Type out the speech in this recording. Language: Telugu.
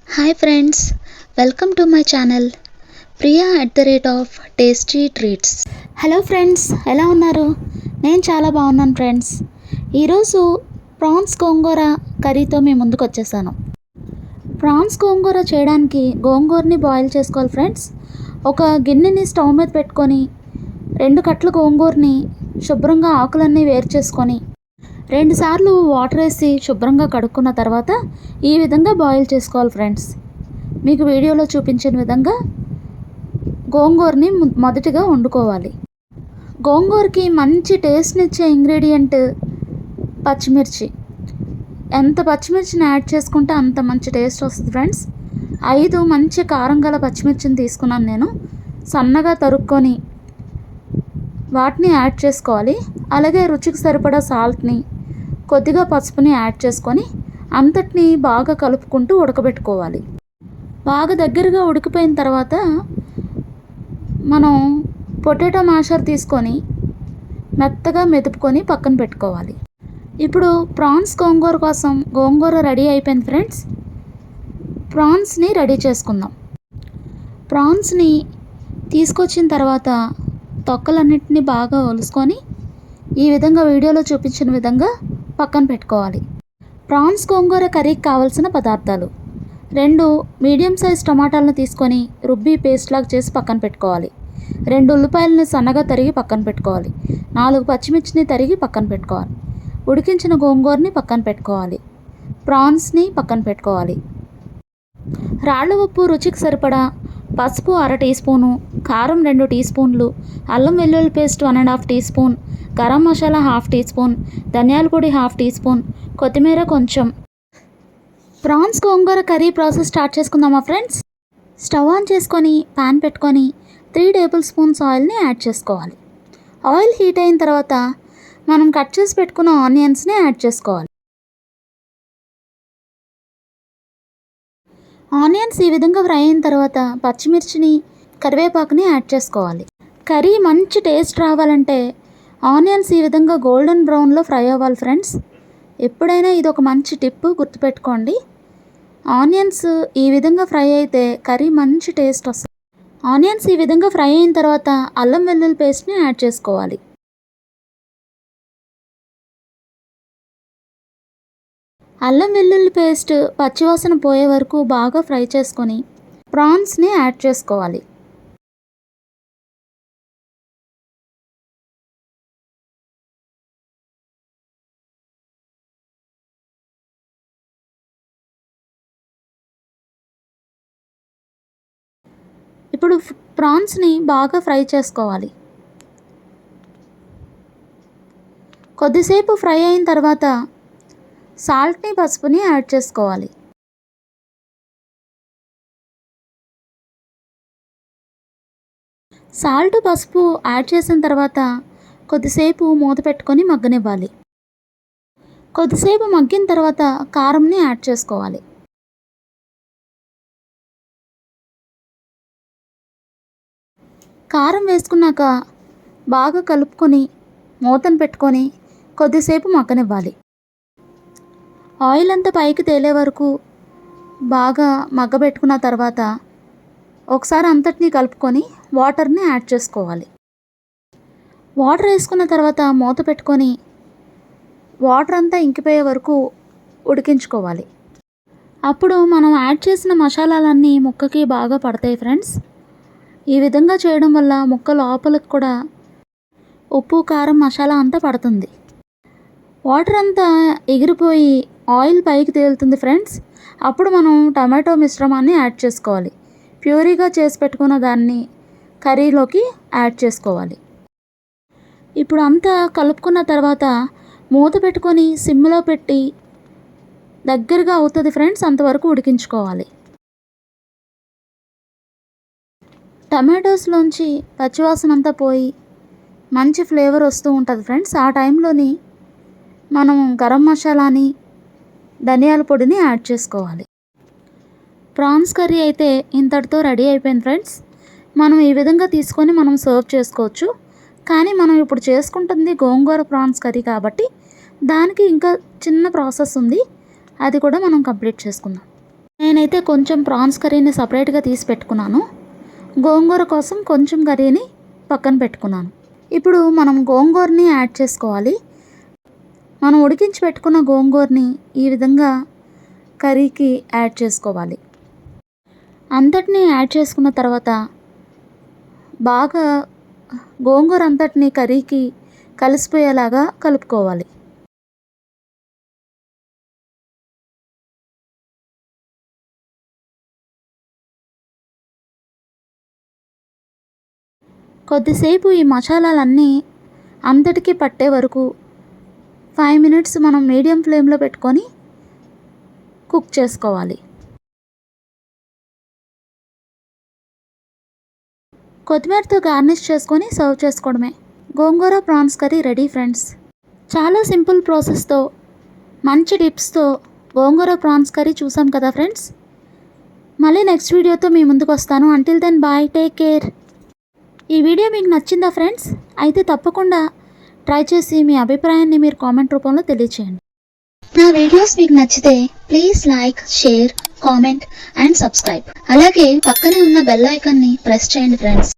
Hi friends, welcome to my channel Priya @tasty treats. Hello friends, ఎలా ఉన్నారు? నేను చాలా బాగున్నాను ఫ్రెండ్స్. ఈరోజు ప్రాన్స్ గోంగూర కర్రీతో మీ ముందుకు వచ్చేసాను. ప్రాన్స్ గోంగూర చేయడానికి గోంగూరని బాయిల్ చేసుకోవాలి ఫ్రెండ్స్. ఒక గిన్నెని స్టవ్ మీద పెట్టుకొని 2 కట్టల గోంగూరని శుభ్రంగా ఆకులన్నీ వేరు చేసుకొని 2 సార్లు వాటర్ వేసి శుభ్రంగా కడుక్కున్న తర్వాత ఈ విధంగా బాయిల్ చేసుకోవాలి ఫ్రెండ్స్. మీకు వీడియోలో చూపించిన విధంగా గోంగూరని మొదటిగా వండుకోవాలి. గోంగూరకి మంచి టేస్ట్నిచ్చే ఇంగ్రీడియంట్ పచ్చిమిర్చి. ఎంత పచ్చిమిర్చిని యాడ్ చేసుకుంటే అంత మంచి టేస్ట్ వస్తుంది ఫ్రెండ్స్. 5 మంచి కారం గల పచ్చిమిర్చిని తీసుకున్నాను నేను. సన్నగా తరుక్కొని వాటిని యాడ్ చేసుకోవాలి. అలాగే రుచికి సరిపడా సాల్ట్ని, కొద్దిగా పసుపుని యాడ్ చేసుకొని అంతటిని బాగా కలుపుకుంటూ ఉడకబెట్టుకోవాలి. బాగా దగ్గరగా ఉడికిపోయిన తర్వాత మనం పొటాటో మ్యాషర్ తీసుకొని మెత్తగా మెదుపుకొని పక్కన పెట్టుకోవాలి. ఇప్పుడు ప్రాన్స్ గోంగూర కోసం గోంగూర రెడీ అయిపోయింది ఫ్రెండ్స్. ప్రాన్స్ని రెడీ చేసుకుందాం. ప్రాన్స్ని తీసుకొచ్చిన తర్వాత తొక్కలన్నింటినీ బాగా ఒలుసుకొని ఈ విధంగా వీడియోలో చూపించిన విధంగా పక్కన పెట్టుకోవాలి. ప్రాన్స్ గోంగూర కర్రీకి కావాల్సిన పదార్థాలు: 2 మీడియం సైజ్ టమాటాలను తీసుకొని రుబ్బి పేస్ట్ లాగా చేసి పక్కన పెట్టుకోవాలి. 2 ఉల్లిపాయలను సన్నగా తరిగి పక్కన పెట్టుకోవాలి. 4 పచ్చిమిర్చిని తరిగి పక్కన పెట్టుకోవాలి. ఉడికించిన గోంగూరని పక్కన పెట్టుకోవాలి. ప్రాన్స్ని పక్కన పెట్టుకోవాలి. రాళ్ళ ఉప్పు రుచికి సరిపడా, పసుపు 1/2 టీ స్పూను, కారం 2 టీ స్పూన్లు, అల్లం వెల్లుల్లి paste 1½ teaspoon, garam masala 1/2 teaspoon, ధనియాల పొడి 1/2 టీ స్పూన్, కొత్తిమీర కొంచెం. Prawns gongura curry process start చేసుకుందామా ఫ్రెండ్స్. స్టవ్ ఆన్ చేసుకొని పాన్ పెట్టుకొని 3 టేబుల్ స్పూన్స్ ఆయిల్ని యాడ్ చేసుకోవాలి. ఆయిల్ హీట్ అయిన తర్వాత మనం కట్ చేసి పెట్టుకున్న ఆనియన్స్ని యాడ్ చేసుకోవాలి. ఆనియన్స్ ఈ విధంగా ఫ్రై అయిన తర్వాత పచ్చిమిర్చిని, కరివేపాకుని యాడ్ చేసుకోవాలి. కర్రీ మంచి టేస్ట్ రావాలంటే ఆనియన్స్ ఈ విధంగా గోల్డెన్ బ్రౌన్లో ఫ్రై అవ్వాలి ఫ్రెండ్స్. ఎప్పుడైనా ఇది ఒక మంచి టిప్, గుర్తుపెట్టుకోండి. ఆనియన్స్ ఈ విధంగా ఫ్రై అయితే కర్రీ మంచి టేస్ట్ వస్తుంది. ఆనియన్స్ ఈ విధంగా ఫ్రై అయిన తర్వాత అల్లం వెల్లుల్లి పేస్ట్ని యాడ్ చేసుకోవాలి. అల్లం వెల్లుల్లి పేస్ట్ పచ్చివాసన పోయే వరకు బాగా ఫ్రై చేసుకొని ప్రాన్స్ని యాడ్ చేసుకోవాలి. ఇప్పుడు ప్రాన్స్ని బాగా ఫ్రై చేసుకోవాలి. కొద్దిసేపు ఫ్రై అయిన తర్వాత సాల్ట్ని, పసుపుని యాడ్ చేసుకోవాలి. సాల్ట్, పసుపు యాడ్ చేసిన తర్వాత కొద్దిసేపు మూత పెట్టుకొని మగ్గనివ్వాలి. కొద్దిసేపు మగ్గిన తర్వాత కారంని యాడ్ చేసుకోవాలి. కారం వేసుకున్నాక బాగా కలుపుకొని మూతను పెట్టుకొని కొద్దిసేపు మగ్గనివ్వాలి. ఆయిల్ అంతా పైకి తేలే వరకు బాగా మగ్గబెట్టుకున్న తర్వాత ఒకసారి అంతటినీ కలుపుకొని వాటర్ని యాడ్ చేసుకోవాలి. వాటర్ వేసుకున్న తర్వాత మూత పెట్టుకొని వాటర్ అంతా ఇంకిపోయే వరకు ఉడికించుకోవాలి. అప్పుడు మనం యాడ్ చేసిన మసాలాలన్నీ ముక్కకి బాగా పడతాయి ఫ్రెండ్స్. ఈ విధంగా చేయడం వల్ల ముక్క లోపలికి కూడా ఉప్పు, కారం, మసాలా అంతా పడుతుంది. వాటర్ అంతా ఎగిరిపోయి ఆయిల్ పైకి తేలుతుంది ఫ్రెండ్స్. అప్పుడు మనం టమాటో మిశ్రమాన్ని యాడ్ చేసుకోవాలి. ప్యూరీగా చేసి పెట్టుకున్న దాన్ని కర్రీలోకి యాడ్ చేసుకోవాలి. ఇప్పుడు అంతా కలుపుకున్న తర్వాత మూత పెట్టుకొని సిమ్లో పెట్టి దగ్గరగా అవుతుంది ఫ్రెండ్స్, అంతవరకు ఉడికించుకోవాలి. టమాటోస్లోంచి పచ్చివాసన అంతా పోయి మంచి ఫ్లేవర్ వస్తూ ఉంటుంది ఫ్రెండ్స్. ఆ టైంలోని మనం గరం మసాలాని, ధనియాల పొడిని యాడ్ చేసుకోవాలి. ప్రాన్స్ కర్రీ అయితే ఇంతటితో రెడీ అయిపోయింది ఫ్రెండ్స్. మనం ఈ విధంగా తీసుకొని మనం సర్వ్ చేసుకోవచ్చు. కానీ మనం ఇప్పుడు చేసుకుంటుంది గోంగూర ప్రాన్స్ కర్రీ కాబట్టి దానికి ఇంకా చిన్న ప్రాసెస్ ఉంది. అది కూడా మనం కంప్లీట్ చేసుకుందాం. నేనైతే కొంచెం ప్రాన్స్ కర్రీని సపరేట్గా తీసి పెట్టుకున్నాను. గోంగూర కోసం కొంచెం కర్రీని పక్కన పెట్టుకున్నాను. ఇప్పుడు మనం గోంగూరని యాడ్ చేసుకోవాలి. మనం ఉడికించి పెట్టుకున్న గోంగూరని ఈ విధంగా కర్రీకి యాడ్ చేసుకోవాలి. అంతటినీ యాడ్ చేసుకున్న తర్వాత బాగా గోంగూర అంతటిని కర్రీకి కలిసిపోయేలాగా కలుపుకోవాలి. కొద్దిసేపు ఈ మసాలాలన్నీ అంతటికి పట్టే వరకు 5 మినిట్స్ మనం మీడియం ఫ్లేమ్లో పెట్టుకొని కుక్ చేసుకోవాలి. కొత్తిమీరతో గార్నిష్ చేసుకొని సర్వ్ చేసుకోవడమే. గోంగూర ప్రాన్స్ కర్రీ రెడీ ఫ్రెండ్స్. చాలా సింపుల్ ప్రాసెస్తో మంచి టిప్స్తో గోంగూర ప్రాన్స్ కర్రీ చూసాం కదా ఫ్రెండ్స్. మళ్ళీ నెక్స్ట్ వీడియోతో మీ ముందుకు వస్తాను. Until then bye, take care. ఈ వీడియో మీకు నచ్చిందా ఫ్రెండ్స్? అయితే తప్పకుండా ట్రై చేసి మీ అభిప్రాయాన్ని మీరు కామెంట్ రూపంలో తెలియచేయండి. నా వీడియోస్ మీకు నచ్చితే please like, share, comment and subscribe. అలాగే పక్కనే ఉన్న బెల్ ఐకాన్ని ప్రెస్ చేయండి ఫ్రెండ్స్.